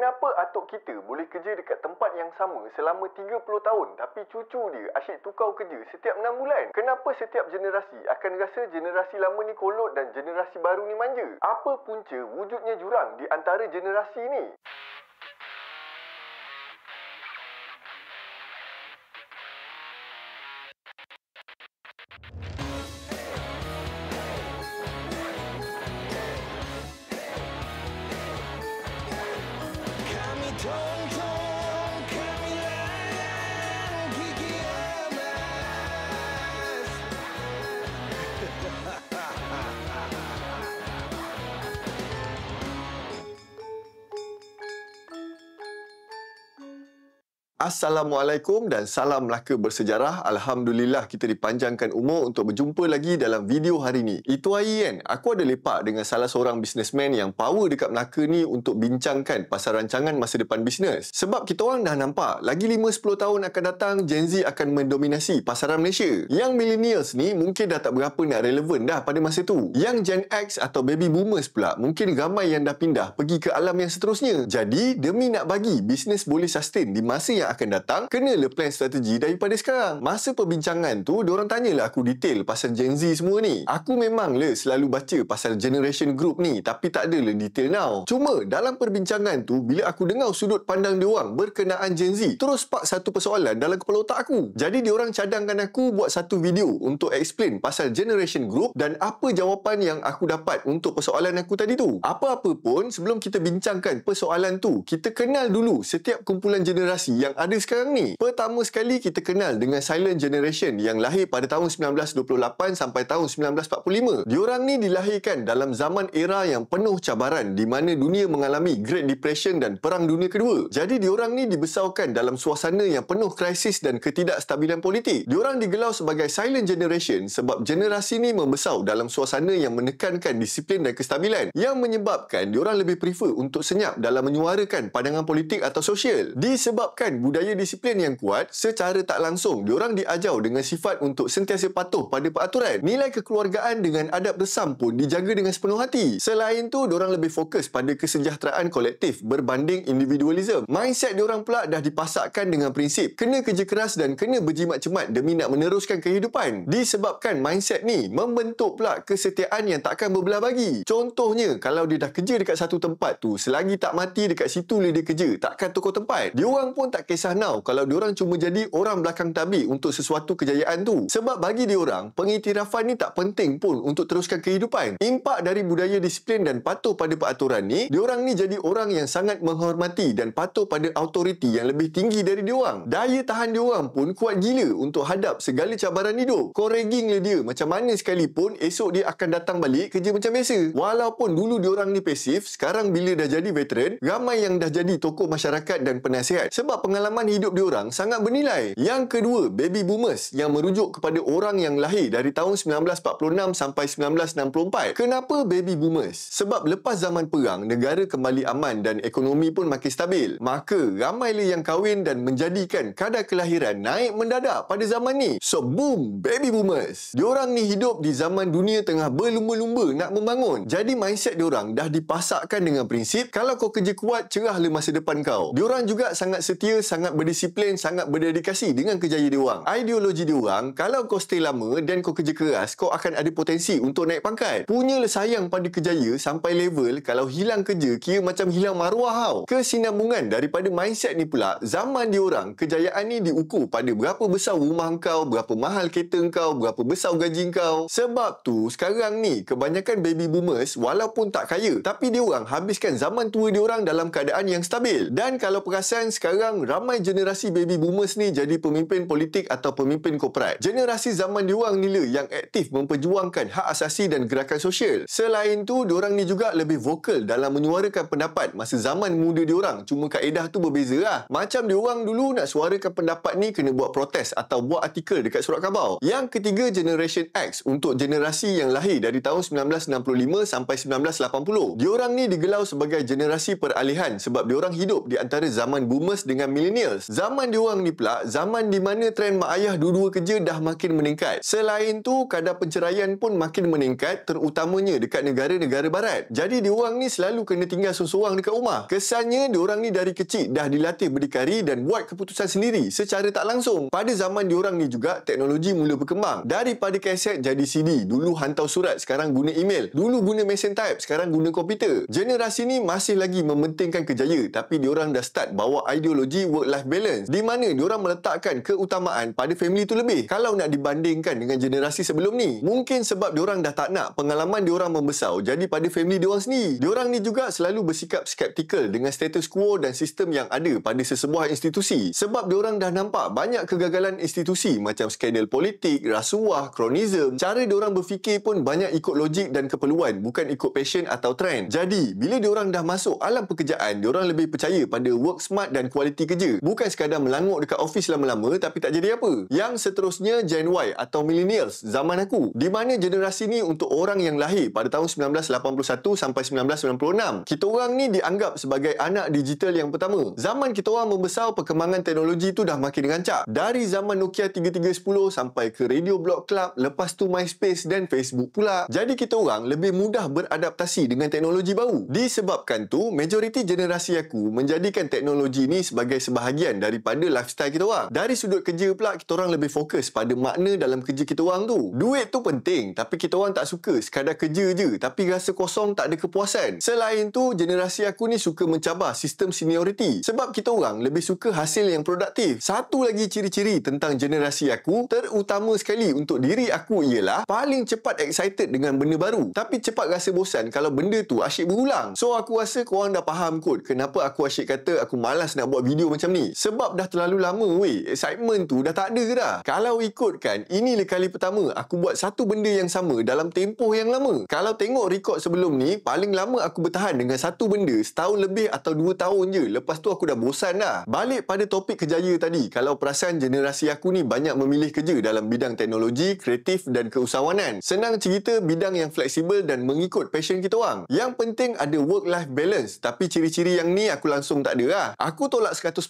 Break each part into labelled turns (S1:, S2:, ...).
S1: Kenapa atuk kita boleh kerja dekat tempat yang sama selama 30 tahun tapi cucu dia asyik tukar kerja setiap 6 bulan? Kenapa setiap generasi akan rasa generasi lama ni kolot dan generasi baru ni manja? Apa punca wujudnya jurang di antara generasi ni? Assalamualaikum dan salam Melaka bersejarah. Alhamdulillah kita dipanjangkan umur untuk berjumpa lagi dalam video hari ni. Itu hari kan, aku ada lepak dengan salah seorang businessman yang power dekat Melaka ni untuk bincangkan pasal rancangan masa depan bisnes. Sebab kita orang dah nampak, lagi 5-10 tahun akan datang, Gen Z akan mendominasi pasaran Malaysia. Yang millennials ni mungkin dah tak berapa nak relevan dah pada masa tu. Yang Gen X atau baby boomers pula, mungkin ramai yang dah pindah pergi ke alam yang seterusnya. Jadi, demi nak bagi bisnes boleh sustain di masa yang akan datang, kenalah plan strategi daripada sekarang. Masa perbincangan tu, diorang tanyalah aku detail pasal Gen Z semua ni. Aku memang selalu baca pasal generation group ni, tapi tak adalah detail now. Cuma dalam perbincangan tu, bila aku dengar sudut pandang diorang berkenaan Gen Z, terus spark satu persoalan dalam kepala otak aku. Jadi diorang cadangkan aku buat satu video untuk explain pasal generation group dan apa jawapan yang aku dapat untuk persoalan aku tadi tu. Apa-apa pun, sebelum kita bincangkan persoalan tu, kita kenal dulu setiap kumpulan generasi yang ada sekarang ni. Pertama sekali kita kenal dengan Silent Generation yang lahir pada tahun 1928 sampai tahun 1945. Diorang ni dilahirkan dalam zaman era yang penuh cabaran di mana dunia mengalami Great Depression dan Perang Dunia Kedua. Jadi diorang ni dibesarkan dalam suasana yang penuh krisis dan ketidakstabilan politik. Diorang digelar sebagai Silent Generation sebab generasi ni membesar dalam suasana yang menekankan disiplin dan kestabilan yang menyebabkan diorang lebih prefer untuk senyap dalam menyuarakan pandangan politik atau sosial. Disebabkan budaya disiplin yang kuat, secara tak langsung diorang diajar dengan sifat untuk sentiasa patuh pada peraturan. Nilai kekeluargaan dengan adab resam pun dijaga dengan sepenuh hati. Selain tu, diorang lebih fokus pada kesejahteraan kolektif berbanding individualism. Mindset diorang pula dah dipasakkan dengan prinsip kena kerja keras dan kena berjimat cemat demi nak meneruskan kehidupan. Disebabkan mindset ni membentuk pula kesetiaan yang takkan berbelah bagi. Contohnya, kalau dia dah kerja dekat satu tempat tu, selagi tak mati dekat situ dia kerja, takkan tukar tempat. Diorang pun tak kisah now kalau diorang cuma jadi orang belakang tabir untuk sesuatu kejayaan tu. Sebab bagi diorang, pengiktirafan ni tak penting pun untuk teruskan kehidupan. Impak dari budaya disiplin dan patuh pada peraturan ni, diorang ni jadi orang yang sangat menghormati dan patuh pada autoriti yang lebih tinggi dari diorang. Daya tahan diorang pun kuat gila untuk hadap segala cabaran hidup. Kau ragging dia macam mana sekalipun, esok dia akan datang balik kerja macam biasa. Walaupun dulu diorang ni pasif, sekarang bila dah jadi veteran, ramai yang dah jadi tokoh masyarakat dan penasihat. Sebab pengalaman hidup diorang sangat bernilai. Yang kedua, baby boomers yang merujuk kepada orang yang lahir dari tahun 1946 sampai 1964. Kenapa baby boomers? Sebab lepas zaman perang, negara kembali aman dan ekonomi pun makin stabil. Maka ramailah yang kahwin dan menjadikan kadar kelahiran naik mendadak pada zaman ni. So boom, baby boomers. Diorang ni hidup di zaman dunia tengah berlumba-lumba nak membangun. Jadi mindset diorang dah dipasakkan dengan prinsip kalau kau kerja kuat, cerahlah masa depan kau. Diorang juga sangat setia, sangat berdisiplin, sangat berdedikasi dengan kerjaya diorang. Ideologi diorang, kalau kau stay lama dan kau kerja keras, kau akan ada potensi untuk naik pangkat. Punyalah sayang pada kerjaya sampai level kalau hilang kerja kira macam hilang maruah tau. Kesinambungan daripada mindset ni pula, zaman diorang, kejayaan ni diukur pada berapa besar rumah kau, berapa mahal kereta kau, berapa besar gaji kau. Sebab tu, sekarang ni, kebanyakan baby boomers walaupun tak kaya, tapi diorang habiskan zaman tua diorang dalam keadaan yang stabil. Dan kalau perasan sekarang, ramai generasi baby boomers ni jadi pemimpin politik atau pemimpin korporat. Generasi zaman diorang ni yang aktif memperjuangkan hak asasi dan gerakan sosial. Selain tu, diorang ni juga lebih vokal dalam menyuarakan pendapat masa zaman muda diorang. Cuma kaedah tu berbeza lah. Macam diorang dulu nak suarakan pendapat ni kena buat protes atau buat artikel dekat surat khabar. Yang ketiga, Generation X untuk generasi yang lahir dari tahun 1965 sampai 1980. Diorang ni digelar sebagai generasi peralihan sebab diorang hidup di antara zaman boomers dengan millennials. millennials. Zaman diorang ni pula, zaman di mana trend mak ayah dua-dua kerja dah makin meningkat. Selain tu, kadar penceraian pun makin meningkat, terutamanya dekat negara-negara barat. Jadi diorang ni selalu kena tinggal seorang-seorang dekat rumah. Kesannya diorang ni dari kecil dah dilatih berdikari dan buat keputusan sendiri secara tak langsung. Pada zaman diorang ni juga, teknologi mula berkembang. Daripada kaset jadi CD, dulu hantar surat, sekarang guna email. Dulu guna mesin type, sekarang guna komputer. Generasi ni masih lagi mementingkan kerjaya, tapi diorang dah start bawa ideologi work-life balance, di mana diorang meletakkan keutamaan pada family tu lebih. Kalau nak dibandingkan dengan generasi sebelum ni, mungkin sebab diorang dah tak nak pengalaman diorang membesar jadi pada family diorang sendiri. Diorang ni juga selalu bersikap skeptikal dengan status quo dan sistem yang ada pada sesebuah institusi. Sebab diorang dah nampak banyak kegagalan institusi macam skandal politik, rasuah, kronisme. Cara diorang berfikir pun banyak ikut logik dan keperluan, bukan ikut passion atau trend. Jadi, bila diorang dah masuk alam pekerjaan, diorang lebih percaya pada work smart dan kualiti kerja. Bukan sekadar melanguk dekat office lama-lama tapi tak jadi apa. Yang seterusnya Gen Y atau millennials, zaman aku, di mana generasi ni untuk orang yang lahir pada tahun 1981 sampai 1996. Kita orang ni dianggap sebagai anak digital yang pertama. Zaman kita orang membesar, perkembangan teknologi tu dah makin rancak. Dari zaman Nokia 3310 sampai ke Radio Block Club, lepas tu MySpace dan Facebook pula. Jadi kita orang lebih mudah beradaptasi dengan teknologi baru. Disebabkan tu, majoriti generasi aku menjadikan teknologi ni sebagai sebahagian daripada lifestyle kita orang. Dari sudut kerja pula, kita orang lebih fokus pada makna dalam kerja kita orang tu. Duit tu penting, tapi kita orang tak suka sekadar kerja je, tapi rasa kosong, tak ada kepuasan. Selain tu, generasi aku ni suka mencabar sistem seniority. Sebab kita orang lebih suka hasil yang produktif. Satu lagi ciri-ciri tentang generasi aku, terutama sekali untuk diri aku, ialah paling cepat excited dengan benda baru, tapi cepat rasa bosan kalau benda tu asyik berulang. So aku rasa korang dah faham kot kenapa aku asyik kata aku malas nak buat video macam ni. Sebab dah terlalu lama weh, excitement tu dah tak ada dah. Kalau ikutkan, inilah kali pertama aku buat satu benda yang sama dalam tempoh yang lama. Kalau tengok rekod sebelum ni, paling lama aku bertahan dengan satu benda setahun lebih atau 2 tahun je. Lepas tu aku dah bosan dah. Balik pada topik kerjaya tadi, kalau perasan generasi aku ni banyak memilih kerja dalam bidang teknologi, kreatif dan keusahawanan. Senang cerita, bidang yang fleksibel dan mengikut passion kita orang. Yang penting ada work-life balance. Tapi ciri-ciri yang ni aku langsung tak ada lah. Aku tolak 100%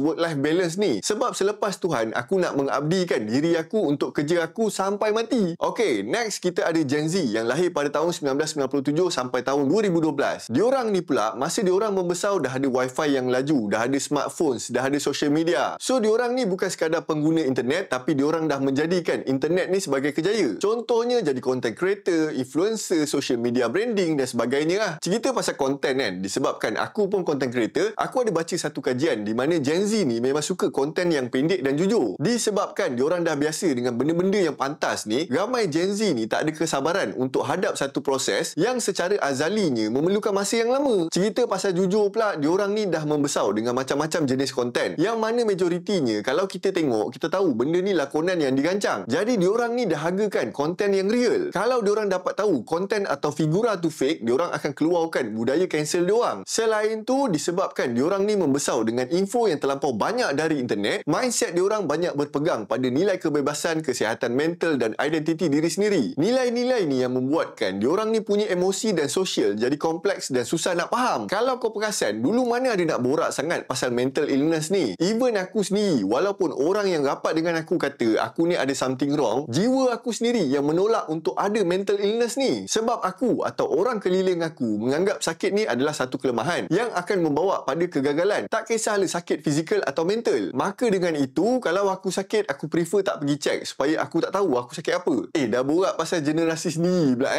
S1: work-life balance ni. Sebab selepas Tuhan, aku nak mengabdikan diri aku untuk kerja aku sampai mati. Okay, next kita ada Gen Z yang lahir pada tahun 1997 sampai tahun 2012. Diorang ni pula, masa diorang membesar dah ada wifi yang laju, dah ada smartphones, dah ada social media. So diorang ni bukan sekadar pengguna internet, tapi diorang dah menjadikan internet ni sebagai kerjaya. Contohnya jadi content creator, influencer, social media branding dan sebagainya lah. Cerita pasal content kan, disebabkan aku pun content creator, aku ada baca satu kajian di mana Gen Z ni memang suka content yang pendek dan jujur. Disebabkan diorang dah biasa dengan benda-benda yang pantas ni, ramai Gen Z ni tak ada kesabaran untuk hadap satu proses yang secara azalinya memerlukan masa yang lama. Cerita pasal jujur pula, diorang ni dah membesar dengan macam-macam jenis konten, yang mana majoritinya kalau kita tengok, kita tahu benda ni lakonan yang dirancang. Jadi diorang ni dah hargakan konten yang real. Kalau diorang dapat tahu konten atau figura tu fake, diorang akan keluarkan budaya cancel diorang. Selain tu, disebabkan diorang ni membesar dengan info yang terlampau banyak dari internet, mindset diorang banyak berpegang pada nilai kebebasan, kesihatan mental dan identiti diri sendiri. Nilai-nilai ni yang membuatkan diorang ni punya emosi dan sosial jadi kompleks dan susah nak faham. Kalau kau perasan, dulu mana ada nak borak sangat pasal mental illness ni. Even aku sendiri, walaupun orang yang rapat dengan aku kata aku ni ada something wrong, jiwa aku sendiri yang menolak untuk ada mental illness ni. Sebab aku atau orang keliling aku menganggap sakit ni adalah satu kelemahan yang akan membawa pada kegagalan. Tak kisahlah sakit fizikal atau mental. Maka dengan itu, kalau aku sakit, aku prefer tak pergi check supaya aku tak tahu aku sakit apa. Dah borak pasal generasi sendiri pula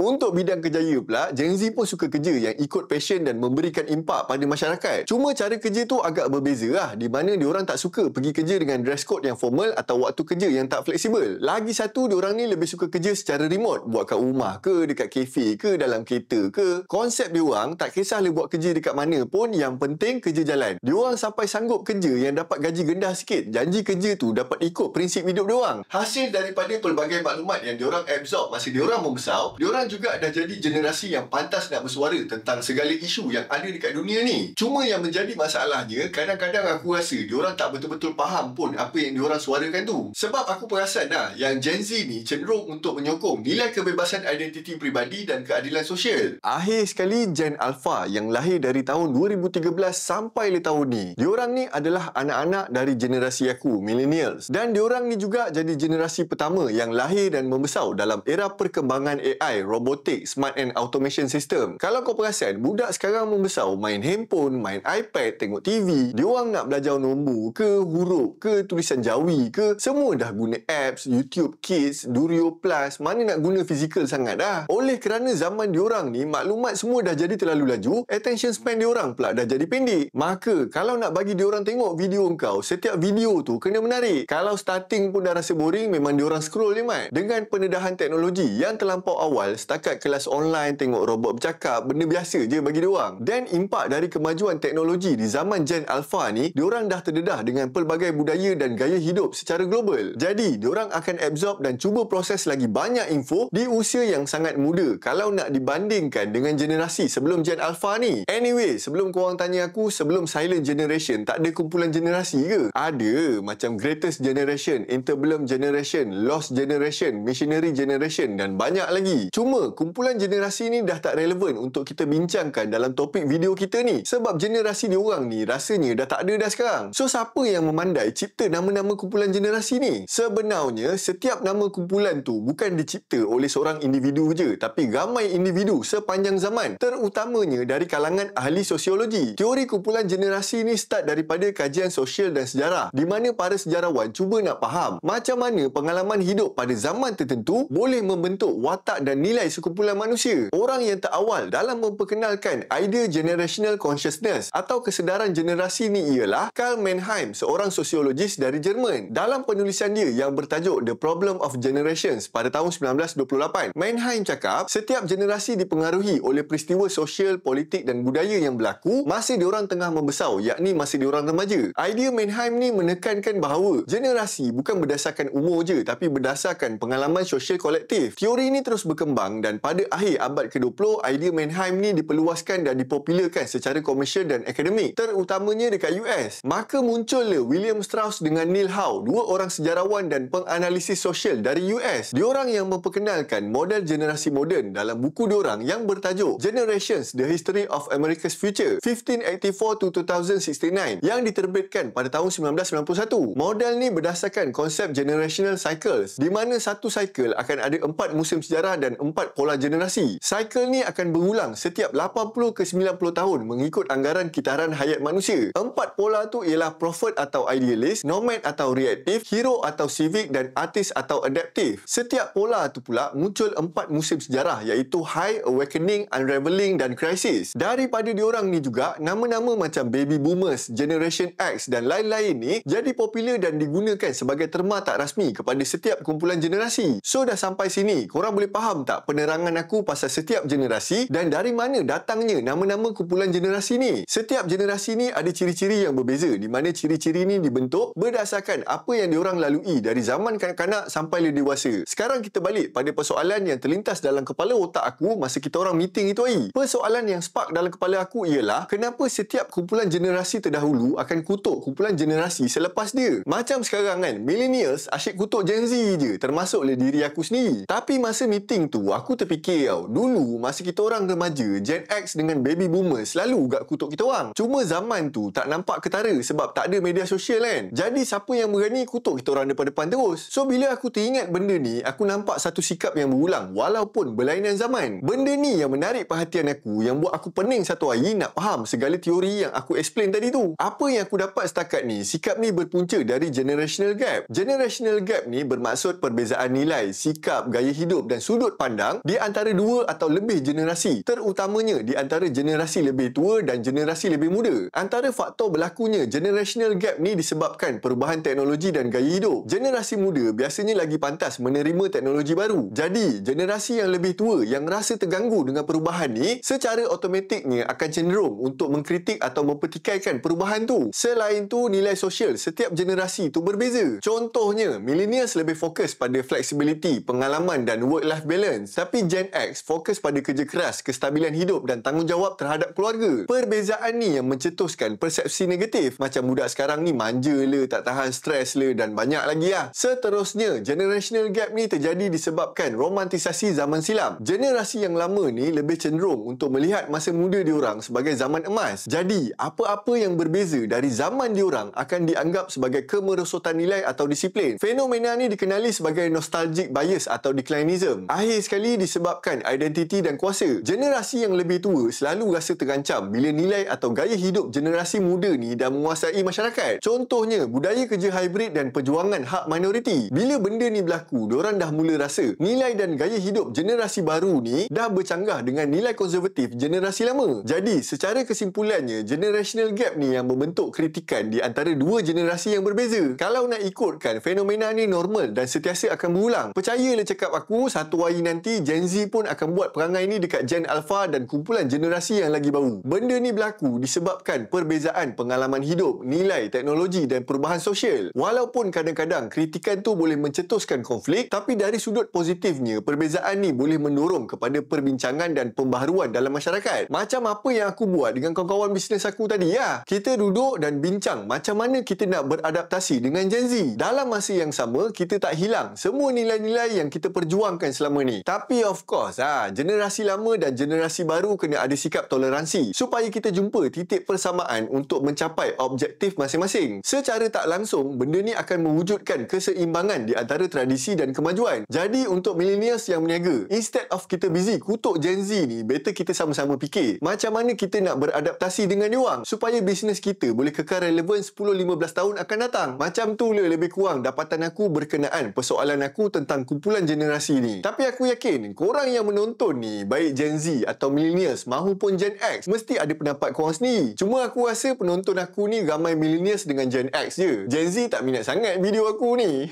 S1: Untuk bidang kerjaya pula, Gen Z pun suka kerja yang ikut passion dan memberikan impak pada masyarakat. Cuma cara kerja tu agak berbeza lah, di mana diorang tak suka pergi kerja dengan dress code yang formal atau waktu kerja yang tak fleksibel. Lagi satu, diorang ni lebih suka kerja secara remote, buat kat rumah ke, dekat kafe ke, dalam kereta ke. Konsep diorang tak kisahlah buat kerja dekat mana pun, yang penting kerja jalan. Diorang sampai sanggup kerja yang dapat gaji rendah sikit, janji kerja tu dapat ikut prinsip hidup diorang. Hasil daripada pelbagai maklumat yang diorang absorb masa diorang membesar, diorang juga dah jadi generasi yang pantas nak bersuara tentang segala isu yang ada dekat dunia ni. Cuma yang menjadi masalahnya, kadang-kadang aku rasa diorang tak betul-betul faham pun apa yang diorang suarakan tu. Sebab aku perasan yang Gen Z ni cenderung untuk menyokong nilai kebebasan identiti peribadi dan keadilan sosial. Akhir sekali, Gen Alpha yang lahir dari tahun 2013 sampai sampai tahun ni. Diorang ni adalah anak-anak dari generasi aku, millennials. Dan diorang ni juga jadi generasi pertama yang lahir dan membesar dalam era perkembangan AI, robotik, smart and automation system. Kalau kau perasan, budak sekarang membesar main handphone, main iPad, tengok TV. Diorang nak belajar nombor ke, huruf ke, tulisan jawi ke, semua dah guna apps, YouTube Kids, Durio Plus, mana nak guna fizikal sangat dah. Oleh kerana zaman diorang ni, maklumat semua dah jadi terlalu laju, attention span diorang pula dah jadi pendek. Maka, kalau nak bagi diorang tengok video kau, setiap video tu kena menarik. Kalau starting pun dah rasa boring, memang diorang scroll je mat. Dengan pendedahan teknologi yang terlampau awal, setakat kelas online, tengok robot bercakap, benda biasa je bagi diorang. Dan impak dari kemajuan teknologi di zaman Gen Alpha ni, diorang dah terdedah dengan pelbagai budaya dan gaya hidup secara global. Jadi, diorang akan absorb dan cuba proses lagi banyak info di usia yang sangat muda kalau nak dibandingkan dengan generasi sebelum Gen Alpha ni. Anyway, sebelum korang tanya aku, sebelum silent generation, tak ada kumpulan generasi ke? Ada, macam greatest generation, interbellum generation, lost generation, missionary generation dan banyak lagi. Cuma, kumpulan generasi ni dah tak relevan untuk kita bincangkan dalam topik video kita ni. Sebab generasi diorang ni rasanya dah tak ada dah sekarang. So, siapa yang memandai cipta nama-nama kumpulan generasi ni? Sebenarnya, setiap nama kumpulan tu bukan dicipta oleh seorang individu je, tapi ramai individu sepanjang zaman, terutamanya dari kalangan ahli sosiologi. Teori kumpulan generasi ni start daripada kajian sosial dan sejarah, di mana para sejarawan cuba nak faham macam mana pengalaman hidup pada zaman tertentu boleh membentuk watak dan nilai sekumpulan manusia. Orang yang terawal dalam memperkenalkan idea generational consciousness atau kesedaran generasi ni ialah Karl Mannheim, seorang sosiologis dari Jerman. Dalam penulisan dia yang bertajuk The Problem of Generations pada tahun 1928, Mannheim cakap setiap generasi dipengaruhi oleh peristiwa sosial, politik dan budaya yang berlaku masa diorang tengah membesar, yakni masa diorang remaja. Idea Mannheim ni menekankan bahawa generasi bukan berdasarkan umur je, tapi berdasarkan pengalaman sosial kolektif. Teori ni terus berkembang dan pada akhir abad ke-20, idea Mannheim ni diperluaskan dan dipopularkan secara komersial dan akademik, terutamanya dekat US. Maka muncullah William Strauss dengan Neil Howe, dua orang sejarawan dan penganalisis sosial dari US. Diorang yang memperkenalkan model generasi moden dalam buku diorang yang bertajuk Generations: The History of America's Future 1584 to 2069 yang diterbitkan pada tahun 1991. Model ni berdasarkan konsep generational cycles, di mana satu cycle akan ada 4 musim sejarah dan 4 pola generasi. Cycle ni akan berulang setiap 80 ke 90 tahun mengikut anggaran kitaran hayat manusia. 4 pola tu ialah prophet atau idealist, nomad atau reactive, hero atau civic dan artist atau adaptive. Setiap pola tu pula muncul 4 musim sejarah, iaitu High, Awakening, Unraveling dan Crisis. Daripada diorang ni juga, nama-nama macam Baby Boomers, Generation X dan lain-lain ni jadi popular dan digunakan sebagai terma tak rasmi kepada setiap kumpulan generasi. So dah sampai sini, korang boleh faham tak penerangan aku pasal setiap generasi dan dari mana datangnya nama-nama kumpulan generasi ni? Setiap generasi ni ada ciri-ciri yang berbeza, di mana ciri-ciri ni dibentuk berdasarkan apa yang diorang lalui dari zaman kanak-kanak sampai dewasa. Sekarang kita balik pada persoalan yang terlintas dalam kepala otak aku masa kita orang meeting itu hari. Persoalan yang spark dalam kepala aku ialah kenapa setiap kumpulan generasi terdahulu akan kutuk kumpulan generasi selepas dia. Macam sekarang kan, millennials asyik kutuk Gen Z je, termasuklah diri aku sendiri. Tapi masa meeting tu, aku terfikir tau, dulu masa kita orang remaja, Gen X dengan Baby Boomers selalu gak kutuk kita orang. Cuma zaman tu tak nampak ketara sebab tak ada media sosial kan. Jadi siapa yang berani kutuk kita orang depan-depan terus? So bila aku teringat benda ni, aku nampak satu sikap yang berulang walaupun berlainan zaman. Benda ni yang menarik perhatian aku, yang buat aku pening satu hari nak faham segala teori yang aku explain tadi tu. Apa yang aku dapat setakat ni, sikap ni berpunca dari generational gap. Generational gap ni bermaksud perbezaan nilai, sikap, gaya hidup dan sudut pandang di antara dua atau lebih generasi, terutamanya di antara generasi lebih tua dan generasi lebih muda. Antara faktor berlakunya generational gap ni disebabkan perubahan teknologi dan gaya hidup. Generasi muda biasanya lagi pantas menerima teknologi baru. Jadi, generasi yang lebih tua yang rasa terganggu dengan perubahan ni, secara automatiknya akan cenderung untuk mengkritik atau mempertikaikan perubahan tu. Selain tu, nilai sosial setiap generasi tu berbeza. Contohnya, millennials lebih fokus pada flexibility, pengalaman dan work-life balance. Tapi Gen X fokus pada kerja keras, kestabilan hidup dan tanggungjawab terhadap keluarga. Perbezaan ni yang mencetuskan persepsi negatif. Macam budak sekarang ni manja le, tak tahan stres le dan banyak lagi lah. Seterusnya, generational gap ni terjadi disebabkan romantisasi zaman silam. Generasi yang lama ni lebih cenderung untuk melihat masa muda diorang sebagai zaman emas. Jadi, apa-apa yang berbeza dari zaman diorang akan dianggap sebagai kemerosotan nilai atau disiplin. Fenomena ni dikenali sebagai nostalgic bias atau declinism. Akhir sekali disebabkan identiti dan kuasa. Generasi yang lebih tua selalu rasa terancam bila nilai atau gaya hidup generasi muda ni dah menguasai masyarakat. Contohnya, budaya kerja hybrid dan perjuangan hak minoriti. Bila benda ni berlaku, diorang dah mula rasa nilai dan gaya hidup generasi baru ni dah bercanggah dengan nilai konservatif generasi lama. Jadi, secara kesimpulannya, generational gap ni yang membentuk kritikan di antara dua generasi yang berbeza. Kalau nak ikutkan, fenomena ni normal dan sentiasa akan berulang. Percayalah cakap aku, satu hari nanti Gen Z pun akan buat perangai ni dekat Gen Alpha dan kumpulan generasi yang lagi baru. Benda ni berlaku disebabkan perbezaan pengalaman hidup, nilai, teknologi dan perubahan sosial. Walaupun kadang-kadang kritikan tu boleh mencetuskan konflik, tapi dari sudut positifnya, perbezaan ni boleh mendorong kepada perbincangan dan pembaharuan dalam masyarakat. Macam apa yang aku buat dengan kawan-kawan bisnes aku tadi ya. Kita duduk dan bincang macam mana kita nak beradaptasi dengan Gen Z. Dalam masa yang sama, kita tak hilang semua nilai-nilai yang kita perjuangkan selama ni. Tapi of course, generasi lama dan generasi baru kena ada sikap toleransi supaya kita jumpa titik persamaan untuk mencapai objektif masing-masing. Secara tak langsung, benda ni akan mewujudkan keseimbangan di antara tradisi dan kemajuan. Jadi untuk millennials yang berniaga, instead of kita busy kutuk Gen Z ni, better kita sama-sama fikir macam mana kita nak beradaptasi dengan diorang supaya bisnes kita boleh kekal relevan 10-15 tahun akan datang. Macam tu lah lebih kurang dapatan aku berkenaan persoalan aku tentang kumpulan generasi ni. Tapi aku yakin korang yang menonton ni, baik Gen Z atau millennials mahupun Gen X, mesti ada pendapat korang sendiri. Cuma aku rasa penonton aku ni ramai millennials dengan Gen X je. Gen Z tak minat sangat video aku ni.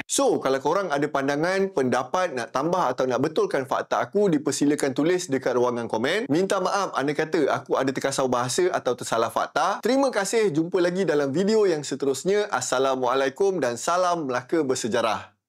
S1: So, kalau korang ada pandangan, pendapat, nak tambah atau nak betulkan fakta aku, dipersilakan tulis dekat ruangan komen. Minta maaf anda kata aku ada terkasar bahasa atau tersalah fakta. Terima kasih, jumpa lagi dalam video yang seterusnya. Assalamualaikum dan salam Melaka bersejarah.